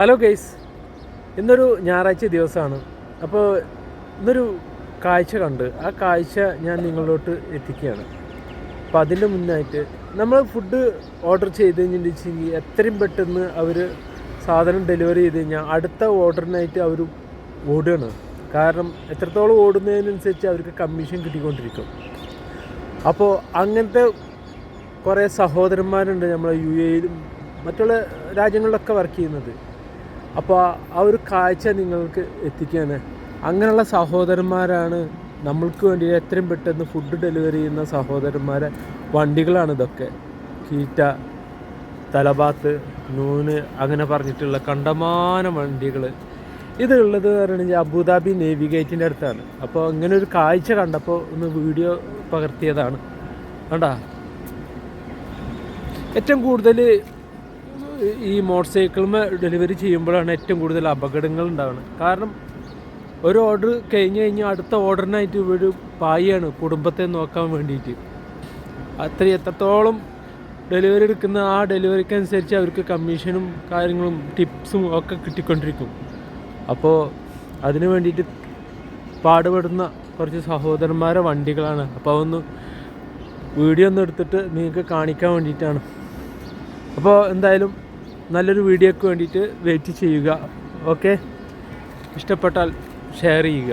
Hello guys, ഇന്നൊരു ഞായറാഴ്ച ദിവസമാണ്. അപ്പോൾ ഇന്നൊരു കാഴ്ച കണ്ട് ആ കാഴ്ച ഞാൻ നിങ്ങളിലോട്ട് എത്തിക്കുകയാണ്. അപ്പോൾ അതിൻ്റെ മുന്നായിട്ട് നമ്മൾ ഫുഡ് ഓർഡർ ചെയ്ത് കഴിഞ്ഞിട്ടുണ്ടെങ്കിൽ എത്രയും പെട്ടെന്ന് അവർ സാധനം ഡെലിവറി ചെയ്ത് കഴിഞ്ഞാൽ അടുത്ത ഓർഡറിനായിട്ട് അവർ ഓടുകയാണ്. കാരണം എത്രത്തോളം ഓടുന്നതിനനുസരിച്ച് അവർക്ക് കമ്മീഷൻ കിട്ടിക്കൊണ്ടിരിക്കും. അപ്പോൾ അങ്ങനത്തെ കുറേ സഹോദരന്മാരുണ്ട് നമ്മളെ UAE-യിലും മറ്റുള്ള രാജ്യങ്ങളിലൊക്കെ വർക്ക് ചെയ്യുന്നത്. അപ്പോൾ ആ ഒരു കാഴ്ച നിങ്ങൾക്ക് എത്തിക്കുകയാണ്. അങ്ങനെയുള്ള സഹോദരന്മാരാണ് നമ്മൾക്ക് വേണ്ടി എത്രയും പെട്ടെന്ന് ഫുഡ് ഡെലിവറി ചെയ്യുന്ന സഹോദരന്മാരെ വണ്ടികളാണ് ഇതൊക്കെ. കീറ്റ, തലബാത്ത്, നൂന് അങ്ങനെ പറഞ്ഞിട്ടുള്ള കണ്ടമാനം വണ്ടികൾ. ഇതുള്ളത് പറയുകയാണെങ്കിൽ അബുദാബി നേവി ഗേറ്റിൻ്റെ അടുത്താണ്. അപ്പോൾ ഇങ്ങനെ ഒരു കാഴ്ച കണ്ടപ്പോൾ ഒന്ന് വീഡിയോ പകർത്തിയതാണ്. കണ്ടാ, ഏറ്റവും കൂടുതൽ ഈ മോട്ടോർ സൈക്കിളിന് ഡെലിവറി ചെയ്യുമ്പോഴാണ് ഏറ്റവും കൂടുതൽ അപകടങ്ങൾ ഉണ്ടാവുന്നത്. കാരണം ഒരു ഓർഡർ കഴിഞ്ഞ് കഴിഞ്ഞാൽ അടുത്ത ഓർഡറിനായിട്ട് ഇവർ പായാണ് കുടുംബത്തെ നോക്കാൻ വേണ്ടിയിട്ട്. എത്രത്തോളം ഡെലിവറി എടുക്കുന്ന ആ ഡെലിവറിക്ക് അനുസരിച്ച് അവർക്ക് കമ്മീഷനും കാര്യങ്ങളും ടിപ്സും ഒക്കെ കിട്ടിക്കൊണ്ടിരിക്കും. അപ്പോൾ അതിന് വേണ്ടിയിട്ട് പാടുപെടുന്ന കുറച്ച് സഹോദരന്മാരെ വണ്ടികളാണ്. അപ്പോൾ അതൊന്ന് വീഡിയോ ഒന്ന് എടുത്തിട്ട് നിങ്ങൾക്ക് കാണിക്കാൻ വേണ്ടിയിട്ടാണ്. അപ്പോൾ എന്തായാലും നല്ലൊരു വീഡിയോയ്ക്ക് വേണ്ടിയിട്ട് വെയിറ്റ് ചെയ്യുക. ഓക്കെ, ഇഷ്ടപ്പെട്ടാൽ ഷെയർ ചെയ്യുക.